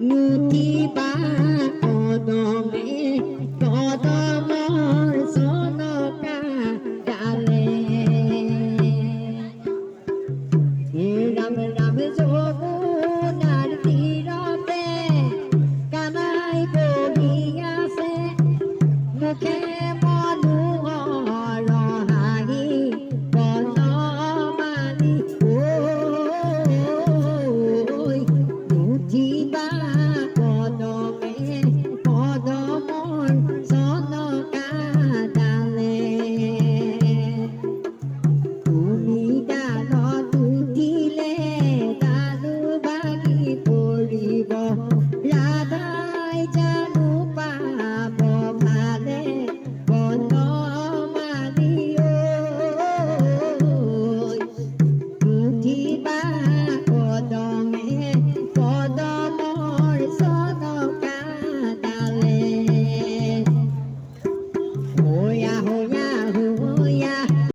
নুঠিবা কদমে কদমৰ চনকা ডালে ৰাম ৰাম যমুনাৰ তীৰতে কানাই বহি আছে মুখে মনোহৰ হাঁহি বনমালী ঐ নুঠিবা কদমে কদমৰ চনকা ডালে তুমি ডালত উঠিলে ডালো ভাঙি পৰিব ৰাধাই জানো পাব ভালে বনমালী নুঠিবা কদমে কদমৰ চনকা ডালে হৈ আহো